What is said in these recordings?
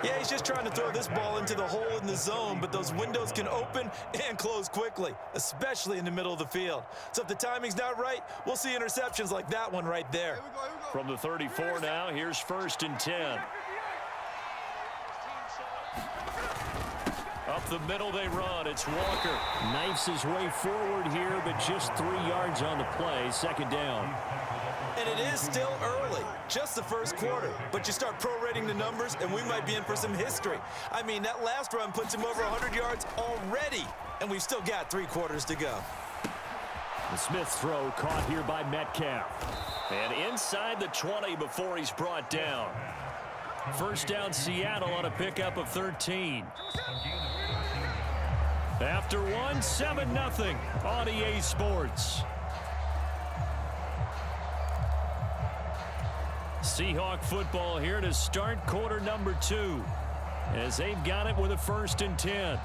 Yeah, he's just trying to throw this ball into the hole in the zone, but those windows can open and close quickly, especially in the middle of the field. So if the timing's not right, we'll see interceptions like that one right there. Here we go. From the 34 now, here's 1st and 10. Up the middle they run. It's Walker. Knifes his way forward here, but just 3 yards on the play. 2nd down. And it is still early, just the first quarter. But you start prorating the numbers, and we might be in for some history. I mean, that last run puts him over 100 yards already, and we've still got 3 quarters to go. The Smith's throw caught here by Metcalf. And inside the 20 before he's brought down. 1st down Seattle on a pickup of 13. After one, 7-0 on EA Sports. Seahawk football here to start quarter number 2 as they've got it with a 1st and 10.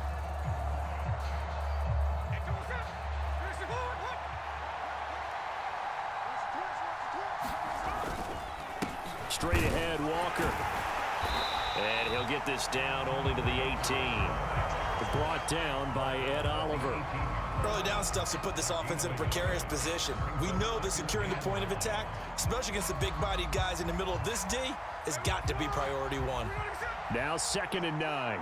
Straight ahead, Walker. And he'll get this down only to the 18. Brought down by Ed Oliver. Early down stuff should put this offense in a precarious position. We know that securing the point of attack, especially against the big-bodied guys in the middle of this D, has got to be priority 1. Now 2nd and 9.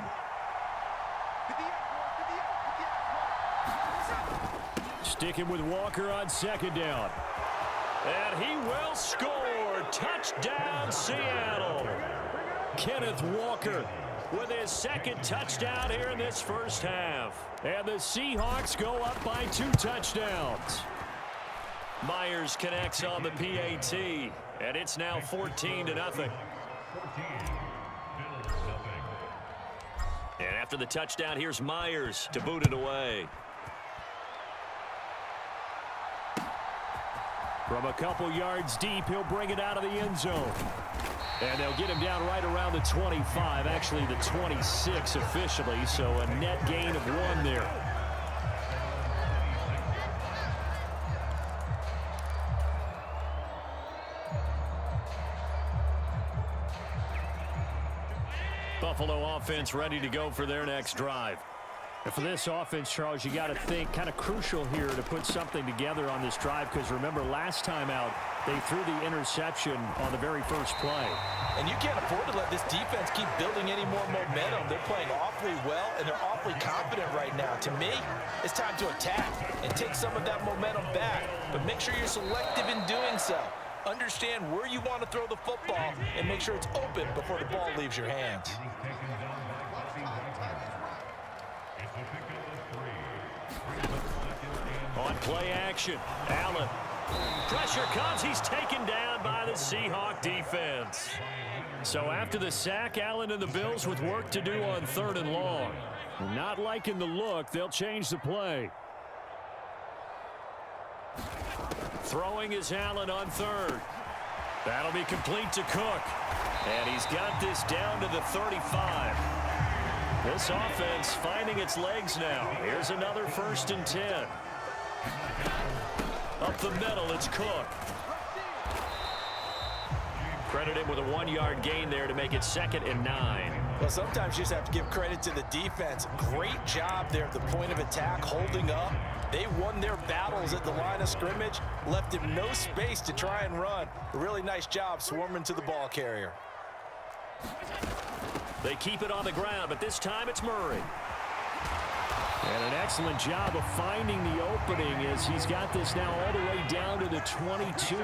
Sticking with Walker on 2nd down. And he will score. Touchdown, Seattle. Kenneth Walker with his 2nd touchdown here in this first half. And the Seahawks go up by 2 touchdowns. Myers connects on the PAT, and it's now 14-0. And after the touchdown, here's Myers to boot it away. From a couple yards deep, he'll bring it out of the end zone. And they'll get him down right around the 25, actually the 26 officially, so a net gain of 1 there. Buffalo offense ready to go for their next drive. And for this offense, Charles, you got to think kind of crucial here to put something together on this drive, because remember last time out they threw the interception on the very first play. And you can't afford to let this defense keep building any more momentum. They're playing awfully well, and they're awfully confident right now. To me, it's time to attack and take some of that momentum back, but make sure you're selective in doing so. Understand where you want to throw the football and make sure it's open before the ball leaves your hands. On play action, Allen. Pressure comes. He's taken down by the Seahawk defense. So after the sack, Allen and the Bills with work to do on 3rd and long. Not liking the look. They'll change the play. Throwing is Allen on 3rd. That'll be complete to Cook. And he's got this down to the 35. This offense finding its legs now. Here's another 1st and 10. Up the middle, it's Cook. Credit him with a 1-yard gain there to make it 2nd and 9. Well, sometimes you just have to give credit to the defense. Great job there at the point of attack, holding up. They won their battles at the line of scrimmage, left him no space to try and run. A really nice job swarming to the ball carrier. They keep it on the ground, but this time it's Murray. And an excellent job of finding the opening as he's got this now all the way down to the 22.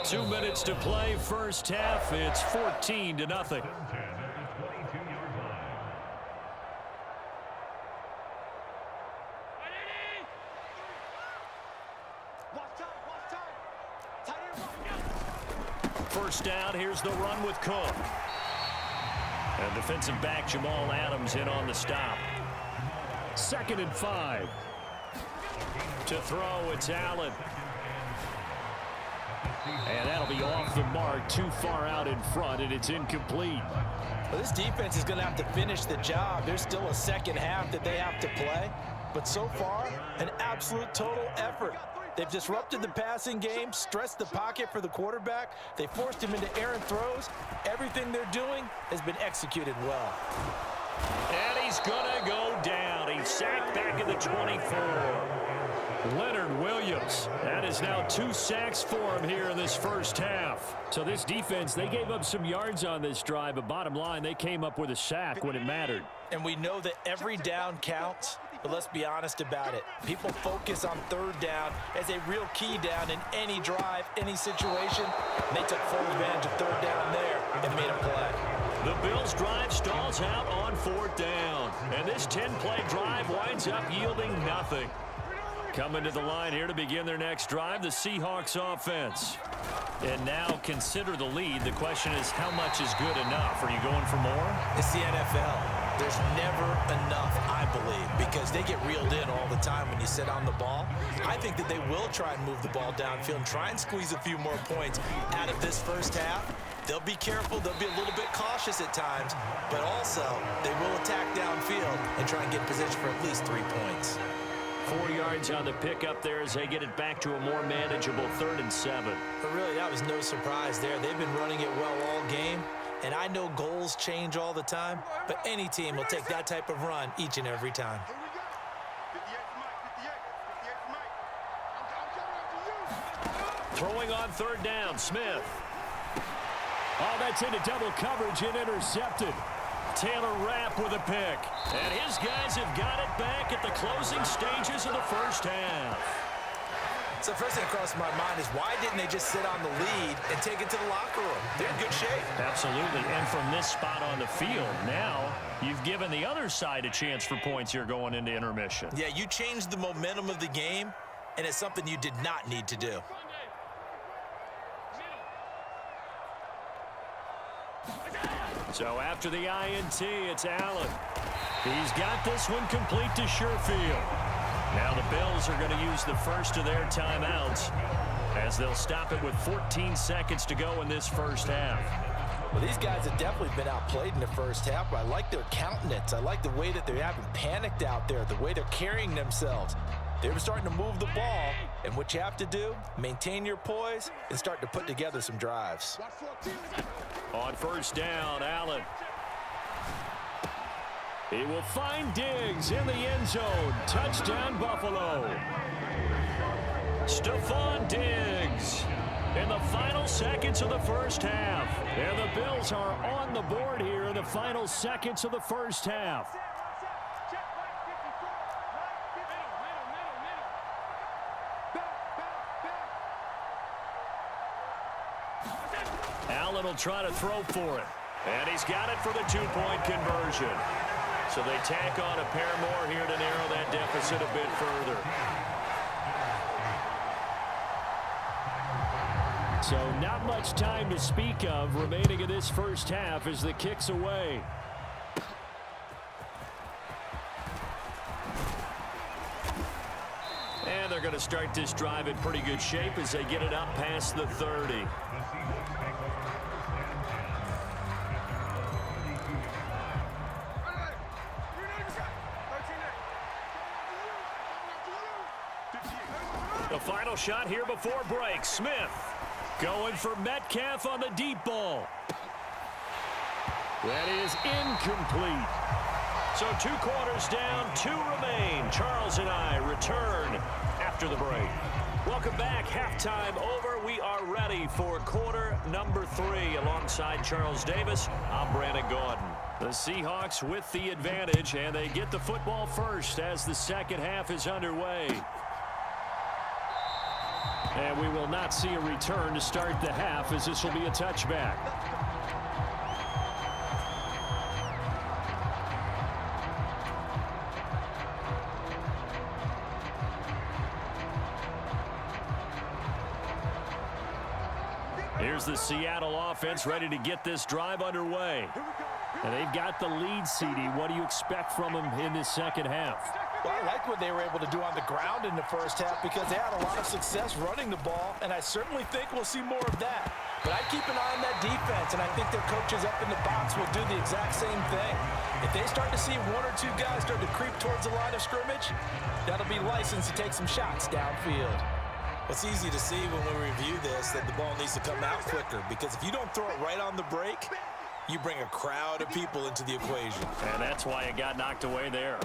2 minutes to play, first half. It's 14-0. First down, here's the run with Cook. And defensive back Jamal Adams in on the stop. 2nd and 5. To throw, it's Allen. And that'll be off the mark, too far out in front, and it's incomplete. Well, this defense is going to have to finish the job. There's still a second half that they have to play. But so far, an absolute total effort. They've disrupted the passing game, stressed the pocket for the quarterback. They forced him into errant throws. Everything they're doing has been executed well. And he's going to go down. He's sacked back at the 24. Leonard Williams. That is now 2 sacks for him here in this first half. So this defense, they gave up some yards on this drive, but bottom line, they came up with a sack when it mattered. And we know that every down counts, but let's be honest about it. People focus on third down as a real key down in any drive, any situation. And they took full advantage of third down there and made a play. The Bills' drive stalls out on 4th down. And this 10-play drive winds up yielding nothing. Coming to the line here to begin their next drive, the Seahawks offense. And now consider the lead. The question is, how much is good enough? Are you going for more? It's the NFL. There's never enough, I believe, because they get reeled in all the time when you sit on the ball. I think that they will try and move the ball downfield and try and squeeze a few more points out of this first half. They'll be careful. They'll be a little bit cautious at times, but also they will attack downfield and try and get position for at least 3 points. 4 yards on the pickup there as they get it back to a more manageable 3rd and 7. But really, that was no surprise there. They've been running it well all game, and I know goals change all the time, but any team will take that type of run each and every time. Throwing on 3rd down, Smith. Oh, that's into double coverage and intercepted. Taylor Rapp with a pick. And his guys have got it back at the closing stages of the first half. So first thing that crossed my mind is, why didn't they just sit on the lead and take it to the locker room? They're in good shape. Absolutely. And from this spot on the field, now you've given the other side a chance for points here going into intermission. Yeah, you changed the momentum of the game, and it's something you did not need to do. So after the INT, it's Allen. He's got this one complete to Sherfield. Now the Bills are going to use the first of their timeouts as they'll stop it with 14 seconds to go in this first half. Well, these guys have definitely been outplayed in the first half, but I like their countenance. I like the way that they haven't panicked out there, the way they're carrying themselves. They're starting to move the ball, and what you have to do, maintain your poise and start to put together some drives. On 1st down, Allen. He will find Diggs in the end zone. Touchdown, Buffalo. Stephon Diggs in the final seconds of the first half. And the Bills are on the board here in the final seconds of the first half. Allen will try to throw for it. And he's got it for the 2-point conversion. So they tack on a pair more here to narrow that deficit a bit further. So not much time to speak of remaining in this first half as the kick's away. And they're going to start this drive in pretty good shape as they get it up past the 30. The final shot here before break. Smith going for Metcalf on the deep ball. That is incomplete. So 2 quarters down, 2 remain. Charles and I return after the break. Welcome back. Halftime over. We are ready for quarter number 3. Alongside Charles Davis, I'm Brandon Gordon. The Seahawks with the advantage, and they get the football first as the second half is underway. And we will not see a return to start the half, as this will be a touchback. Here's the Seattle offense ready to get this drive underway. And they've got the lead, CD. What do you expect from them in this second half? Well, I like what they were able to do on the ground in the first half because they had a lot of success running the ball, and I certainly think we'll see more of that. But I'd keep an eye on that defense, and I think their coaches up in the box will do the exact same thing. If they start to see 1 or 2 guys start to creep towards the line of scrimmage, that'll be licensed to take some shots downfield. It's easy to see when we review this that the ball needs to come out quicker, because if you don't throw it right on the break, you bring a crowd of people into the equation. And that's why it got knocked away there.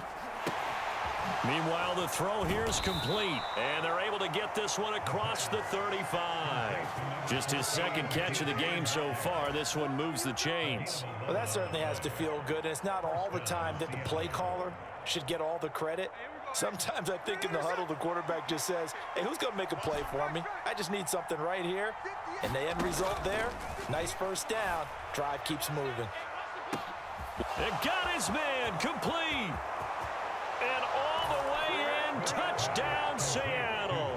Meanwhile, the throw here is complete, and they're able to get this one across the 35. Just his second catch of the game so far. This one moves the chains. Well, that certainly has to feel good, and it's not all the time that the play caller should get all the credit. Sometimes I think in the huddle, the quarterback just says, hey, who's going to make a play for me? I just need something right here. And the end result there, nice first down. Drive keeps moving. And got his man complete. And all the way in, touchdown Seattle.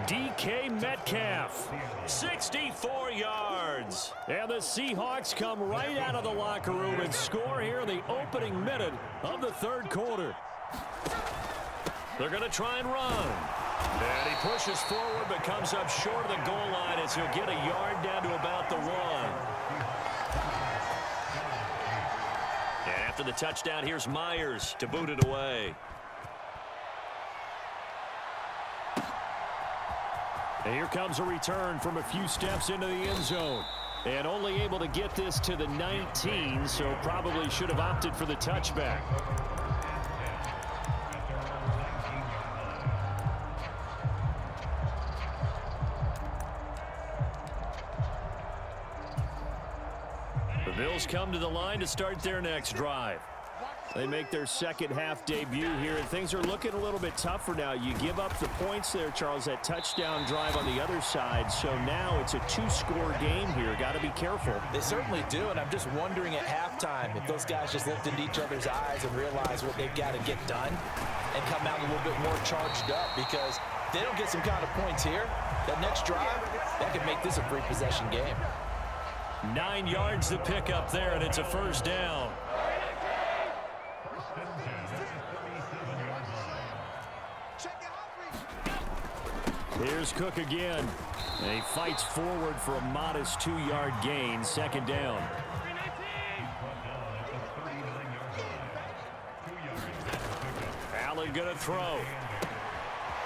DK Metcalf, 64 yards. And the Seahawks come right out of the locker room and score here in the opening minute of the third quarter. They're going to try and run. And he pushes forward but comes up short of the goal line as he'll get a yard down to about the 1. And after the touchdown, here's Myers to boot it away. And here comes a return from a few steps into the end zone. And only able to get this to the 19, so probably should have opted for the touchback. The Bills come to the line to start their next drive. They make their second half debut here, and things are looking a little bit tougher now. You give up the points there, Charles, that touchdown drive on the other side. So now it's a 2-score game here. Got to be careful. They certainly do, and I'm just wondering at halftime if those guys just looked into each other's eyes and realized what they've got to get done and come out a little bit more charged up, because if they don't get some kind of points here, that next drive, that could make this a free possession game. 9 yards to pick up there, and it's a first down. Here's Cook again. And he fights forward for a modest 2-yard gain. Second down. Allen going to throw.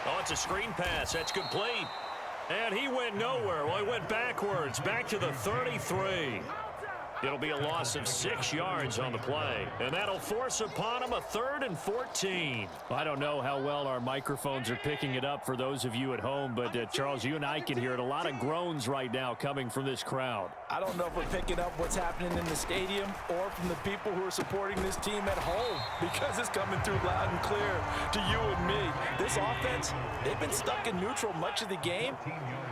Oh, it's a screen pass. That's complete. And he went nowhere. Well, he went backwards. Back to the 33. It'll be a loss of 6 yards on the play. And that'll force upon him a 3rd and 14. I don't know how well our microphones are picking it up for those of you at home, but Charles, you and I can hear it. A lot of groans right now coming from this crowd. I don't know if we're picking up what's happening in the stadium or from the people who are supporting this team at home, because it's coming through loud and clear to you and me. This offense, they've been stuck in neutral much of the game,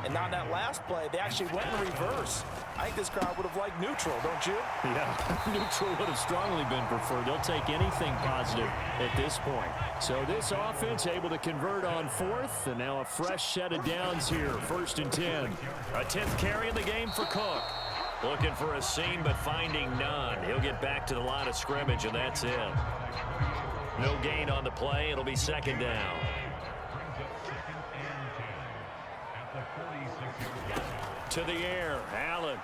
and on that last play, they actually went in reverse. I think this crowd would have liked neutral, don't you? Yeah, neutral would have strongly been preferred. They'll take anything positive at this point. So this offense able to convert on 4th, and now a fresh set of downs here. 1st and 10. A 10th carry in the game for Cook. Looking for a seam, but finding none. He'll get back to the line of scrimmage, and that's it. No gain on the play. It'll be second down. To the air, Allen.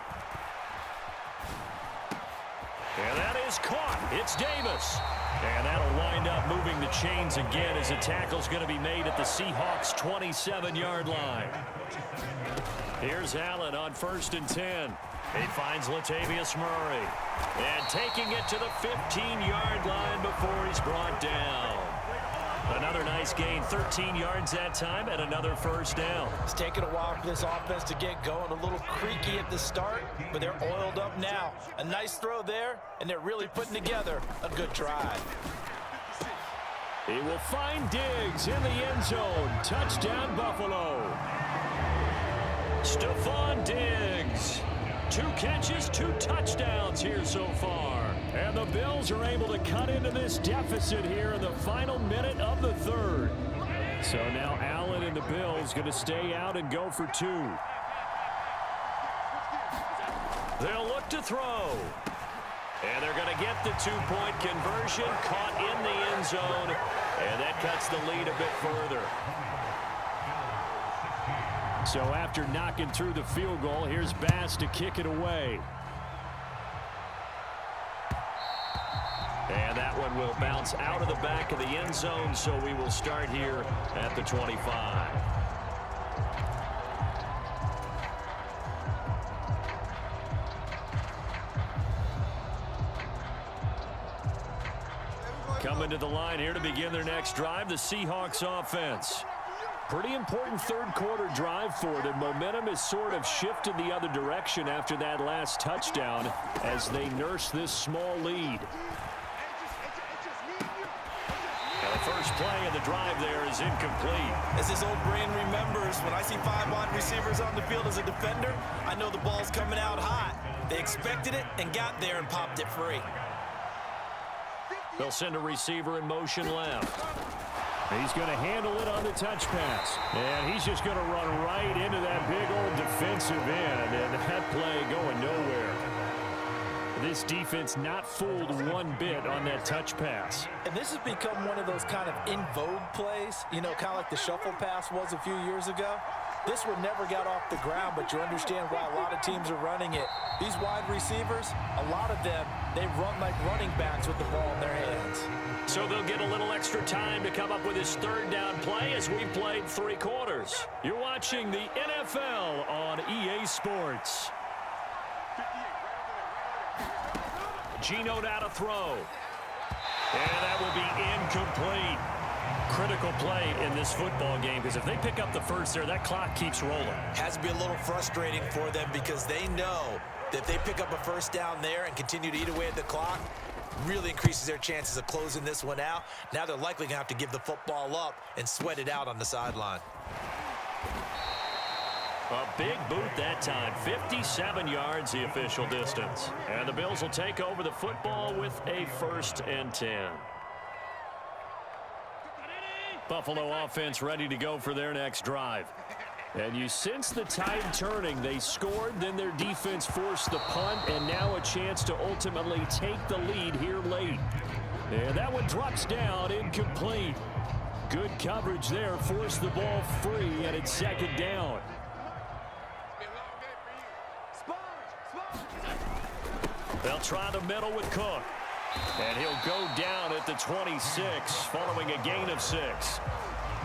And that is caught. It's Davis. And that'll wind up moving the chains again as the tackle's going to be made at the Seahawks' 27-yard line. Here's Allen on 1st and 10. He finds Latavius Murray. And taking it to the 15-yard line before he's brought down. Another nice gain, 13 yards that time, and another first down. It's taken a while for this offense to get going. A little creaky at the start, but they're oiled up now. A nice throw there, and they're really putting together a good drive. He will find Diggs in the end zone. Touchdown, Buffalo. Stephon Diggs. 2 catches, 2 touchdowns here so far. And the Bills are able to cut into this deficit here in the final minute of the 3rd. So now Allen and the Bills going to stay out and go for 2. They'll look to throw. And they're going to get the 2-point conversion, caught in the end zone. And that cuts the lead a bit further. So after knocking through the field goal, here's Bass to kick it away. And that one will bounce out of the back of the end zone, so we will start here at the 25. Coming to the line here to begin their next drive, the Seahawks offense. Pretty important third quarter drive for them. Momentum has sort of shifted the other direction after that last touchdown as they nurse this small lead. And the first play of the drive there is incomplete. As his old brain remembers, when I see 5 wide receivers on the field as a defender, I know the ball's coming out hot. They expected it and got there and popped it free. They'll send a receiver in motion left. He's going to handle it on the touch pass. And he's just going to run right into that big old defensive end. And that play going nowhere. This defense not fooled one bit on that touch pass. And this has become one of those kind of in vogue plays, you know, kind of like the shuffle pass was a few years ago. This one never got off the ground, but you understand why a lot of teams are running it. These wide receivers, a lot of them, they run like running backs with the ball in their hands. So they'll get a little extra time to come up with his third down play as we've played 3 quarters. You're watching the NFL on EA Sports. Geno out to throw. And that will be incomplete. Critical play in this football game because if they pick up the first there, that clock keeps rolling. Has to be a little frustrating for them because they know that if they pick up a first down there and continue to eat away at the clock, really increases their chances of closing this one out. Now they're likely going to have to give the football up and sweat it out on the sideline. A big boot that time. 57 yards the official distance. And the Bills will take over the football with a 1st and 10. Buffalo offense ready to go for their next drive. And you sense the tide turning. They scored, then their defense forced the punt, and now a chance to ultimately take the lead here late. And that one drops down, incomplete. Good coverage there, forced the ball free, and it's 2nd down. They'll try the middle with Cook. And he'll go down at the 26 following a gain of 6.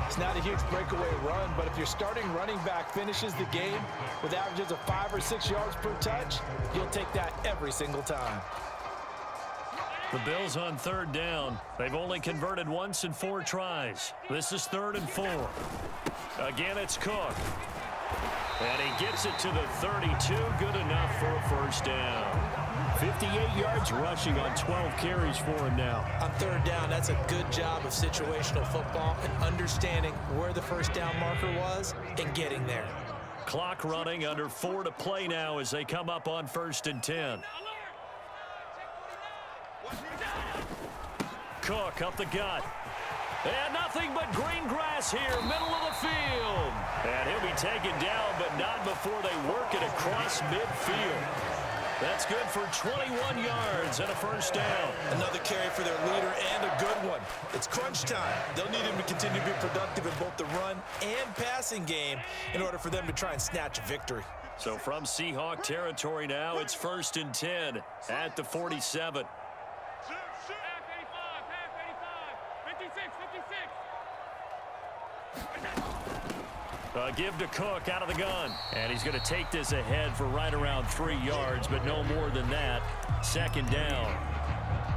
It's not a huge breakaway run, but if your starting running back finishes the game with averages of 5 or 6 yards per touch, you'll take that every single time. The Bills on 3rd down. They've only converted once in 4 tries. This is 3rd and 4. Again, it's Cook. And he gets it to the 32. Good enough for a 1st down. 58 yards rushing on 12 carries for him now. On 3rd down, that's a good job of situational football and understanding where the 1st down marker was and getting there. Clock running, under 4 to play now as they come up on 1st and 10. Cook up the gut. And nothing but green grass here, middle of the field. And he'll be taken down, but not before they work it across midfield. That's good for 21 yards and a 1st down. Another carry for their leader and a good one. It's crunch time. They'll need him to continue to be productive in both the run and passing game in order for them to try and snatch a victory. So from Seahawk territory now, it's 1st and 10 at the 47. A give to Cook out of the gun. And he's going to take this ahead for right around 3 yards, but no more than that. 2nd down.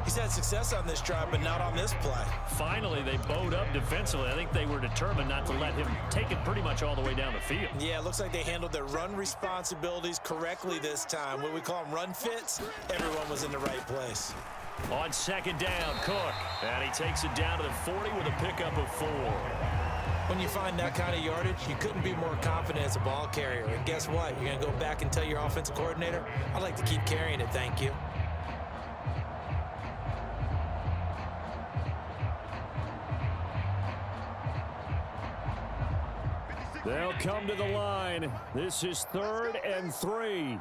He's had success on this drive, but not on this play. Finally, they bowed up defensively. I think they were determined not to let him take it pretty much all the way down the field. Yeah, it looks like they handled their run responsibilities correctly this time. What we call them run fits, everyone was in the right place. On 2nd down, Cook. And he takes it down to the 40 with a pickup of 4. When you find that kind of yardage, you couldn't be more confident as a ball carrier. And guess what? You're going to go back and tell your offensive coordinator, I'd like to keep carrying it, thank you. They'll come to the line. This is 3rd and 3.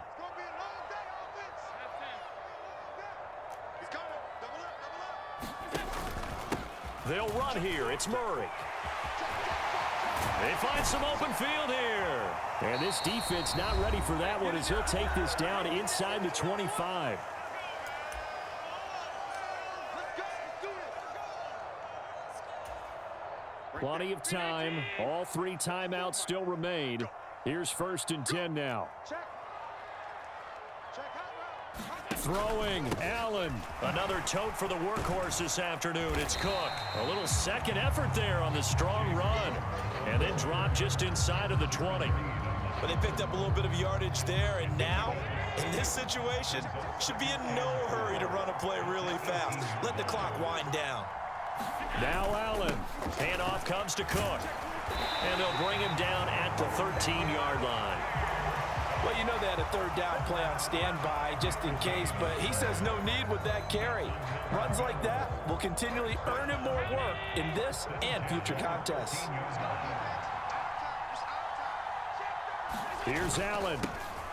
They'll run here. It's Murray. They find some open field here. And this defense not ready for that one as he'll take this down inside the 25. Plenty of time. All 3 timeouts still remain. Here's 1st and 10 now. throwing, Allen. Another tote for the workhorse this afternoon. It's Cook. A little second effort there on the strong run. And then dropped just inside of the 20. But they picked up a little bit of yardage there, and now, in this situation, should be in no hurry to run a play really fast. Let the clock wind down. Now Allen. Handoff comes to Cook. And they'll bring him down at the 13-yard line. Well, you know they had a third down play on standby just in case, but he says no need with that carry. Runs like that will continually earn him more work in this and future contests. Here's Allen.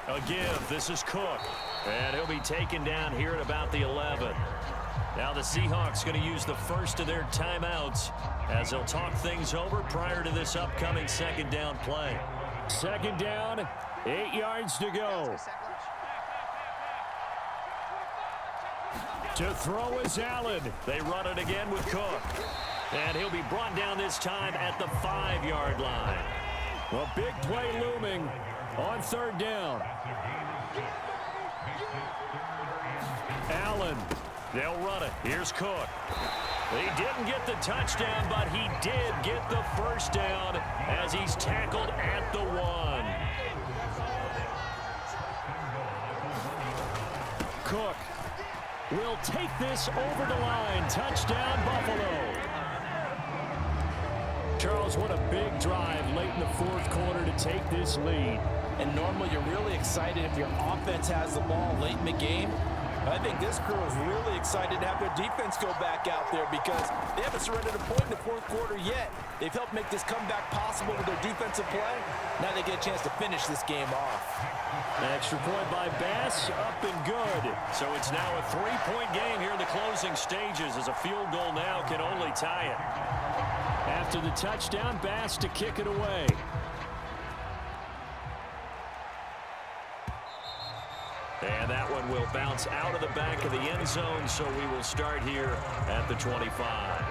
A give. This is Cook. And he'll be taken down here at about the 11. Now the Seahawks going to use the first of their timeouts as they'll talk things over prior to this upcoming second down play. Second down, 8 yards to go. To throw is Allen. They run it again with Cook. And he'll be brought down this time at the 5-yard line. A big play looming on third down. Allen. They'll run it. Here's Cook. He didn't get the touchdown, but he did get the first down as he's tackled at the 1. Cook will take this over the line. Touchdown, Buffalo. Charles, what a big drive late in the fourth quarter to take this lead. And normally you're really excited if your offense has the ball late in the game. I think this crew is really excited to have their defense go back out there because they haven't surrendered a point in the fourth quarter yet. They've helped make this comeback possible with their defensive play. Now they get a chance to finish this game off. An extra point by Bass, up and good. So it's now a 3-point game here in the closing stages as a field goal now can only tie it. After the touchdown, Bass to kick it away. And that one will bounce out of the back of the end zone, so we will start here at the 25.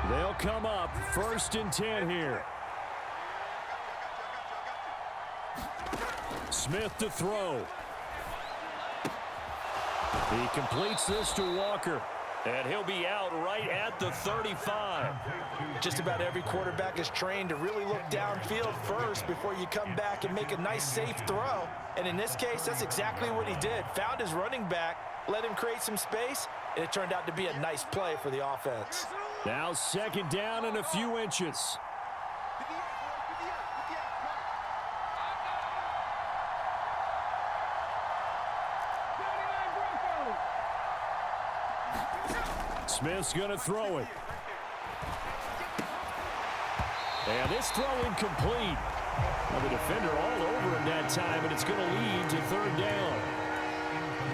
They'll come up 1st and 10 here. Smith to throw. He completes this to Walker. And he'll be out right at the 35. Just about every quarterback is trained to really look downfield first before you come back and make a nice, safe throw. And in this case, that's exactly what he did. Found his running back, let him create some space, and it turned out to be a nice play for the offense. Now second down and a few inches. Smith's going to throw it. And this throw incomplete. Well, the defender all over him that time, and it's going to lead to third down.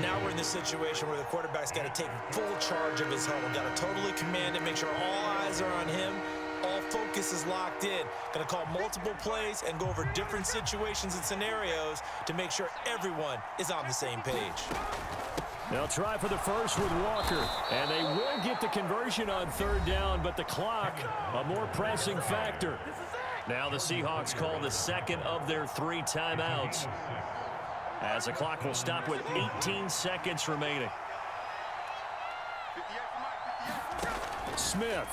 Now we're in the situation where the quarterback's got to take full charge of his huddle. Got to totally command it, make sure all eyes are on him. All focus is locked in. Going to call multiple plays and go over different situations and scenarios to make sure everyone is on the same page. They'll try for the first with Walker, and they will get the conversion on third down, but the clock, a more pressing factor. Now the Seahawks call the second of their 3 timeouts as the clock will stop with 18 seconds remaining. Smith.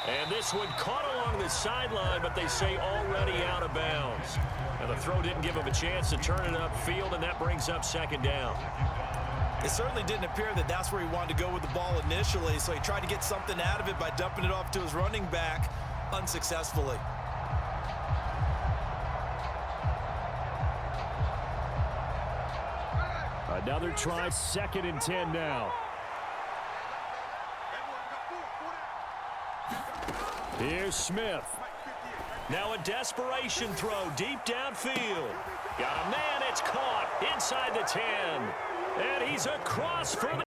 And this one caught along the sideline, but they say already out of bounds. And the throw didn't give him a chance to turn it upfield, and that brings up second down. It certainly didn't appear that that's where he wanted to go with the ball initially, so he tried to get something out of it by dumping it off to his running back unsuccessfully. Another try, 2nd and 10 now. Here's Smith. Now a desperation throw deep downfield. Got a man, it's caught inside the 10. And he's across for the